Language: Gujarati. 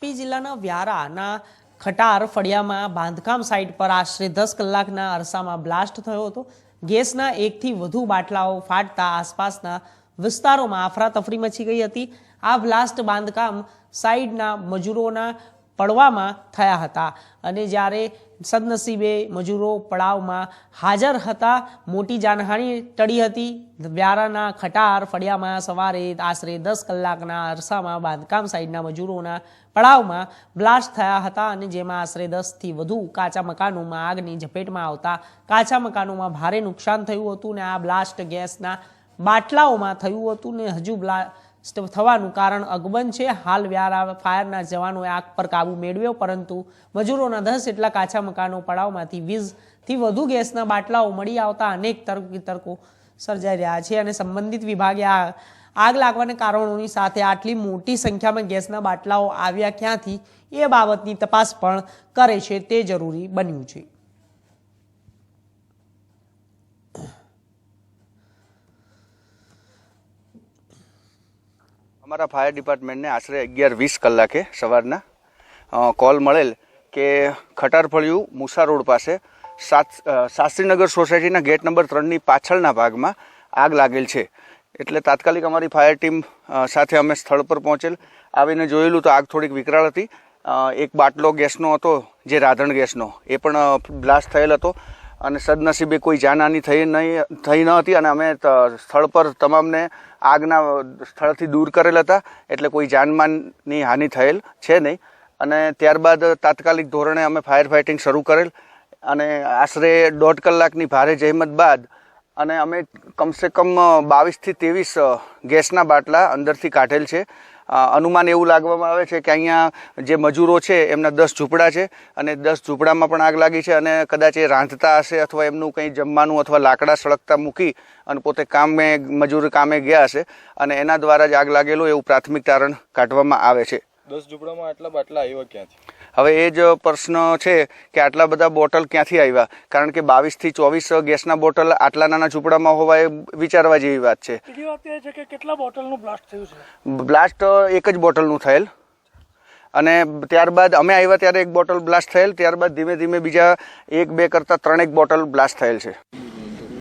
તાપી જિલ્લાના વ્યારાના ખટાર ફળિયામાં બાંધકામ સાઇટ પર આશરે 10 કલાકના અરસામાં બ્લાસ્ટ થયો હતો। ગેસના એકથી વધુ બાટલાઓ ફાટતા આસપાસના વિસ્તારોમાં અફરાતફરી મચી ગઈ હતી। આ બ્લાસ્ટ બાંધકામ સાઇટના મજૂરોના પડવામાં થયા હતા અને જ્યારે સદનસીબે મજૂરો પડાવમાં હાજર હતા, મોટી જાનહાનિ ટળી હતી। વ્યારાના ખટાર ફળિયામાં સવારે આશરે 10 કલાકના અરસામાં બાંધકામ સાઇટના મજૂરોના પડાવમાં બ્લાસ્ટ થયા હતા અને જેમાં આશરે 10થી વધુ કાચા મકાનોમાં આગની ઝપેટમાં આવતા કાચા મકાનોમાં ભારે નુકસાન થયું હતું અને આ બ્લાસ્ટ ગેસના બાટલાઓમાં થયું હતું ને હજુ બ્લાસ્ટ થવાનું કારણ અકબંધ છે। હાલ વ્યારા ફાયરના જવાનોએ આગ પર કાબુ મેળવ્યો, પરંતુ મજૂરોના 10 જેટલા કાચા મકાનો પડાવમાંથી 20થી વધુ ગેસના બાટલાઓ મળી આવતા અનેક તર્ક વિતર્કો સર્જાઈ રહ્યા છે અને સંબંધિત વિભાગે આગ લાગવાના કારણોની સાથે આટલી મોટી સંખ્યામાં ગેસના બાટલાઓ આવ્યા ક્યાંથી એ બાબતની તપાસ પણ કરે છે તે જરૂરી બન્યું છે। हमारा फायर डिपार्टमेंट ने आश्रे 11:20 कलाके सवारना कॉल मळेल के खटार फळिયું मूसा रोड पासे शास्त्रीनगर सोसायटीना गेट नंबर 3 ની પાછળના ભાગમાં આગ લાગેલ છે। એટલે તાત્કાલિક અમારી ફાયર ટીમ સાથે અમે સ્થળ પર પહોંચેલ। આવીને જોયેલું તો આગ થોડીક વિકરાળ હતી। એક બાટલો ગેસનો હતો જે રાધણ ગેસનો, એ પણ બ્લાસ્ટ થયેલ હતો અને સદનસીબે કોઈ જાનહાનિ થઈ ન હતી અને અમે સ્થળ પર તમામને આગના સ્થળથી દૂર કરેલ હતા, એટલે કોઈ જાનમાલની હાનિ થયેલ છે નહીં। અને ત્યારબાદ તાત્કાલિક ધોરણે અમે ફાયર ફાઇટિંગ શરૂ કરેલ અને આશરે 1.5 કલાકની ભારે જહેમત બાદ અને અમે કમસે કમ 22થી 23 ગેસના બાટલા અંદરથી કાઢેલ છે। અનુમાન એવું લાગવામાં આવે છે કે અહીંયા જે મજૂરો છે એમના 10 ઝૂંપડા છે અને 10 ઝૂંપડામાં પણ આગ લાગી છે અને કદાચ એ રાંધતા હશે અથવા એમનું કંઈ જમવાનું અથવા લાકડા સળગતા મૂકી અને પોતે મજૂર કામે ગયા હશે અને એના દ્વારા જ આગ લાગેલું એવું પ્રાથમિક તારણ કાઢવામાં આવે છે। 10 ઝૂંપડામાં આટલા બાટલા આવ્યા ક્યાંથી? હવે એ જ પ્રશ્ન છે કે આટલા બધા બોટલ ક્યાંથી આવ્યા, કારણ કે 22થી 24 ગેસના બોટલ આટલા નાના ઝૂંપડામાં હોવા એ વિચારવા જેવી વાત છે। બીજી વાત એ છે કે કેટલા બોટલનું બ્લાસ્ટ થયું છે? બ્લાસ્ટ એક જ બોટલનું થયેલ અને ત્યારબાદ અમે આવ્યા ત્યારે એક બોટલ બ્લાસ્ટ થયેલ, ત્યારબાદ ધીમે ધીમે બીજા 1-2 કરતાં 3 બોટલ બ્લાસ્ટ થયેલ છે।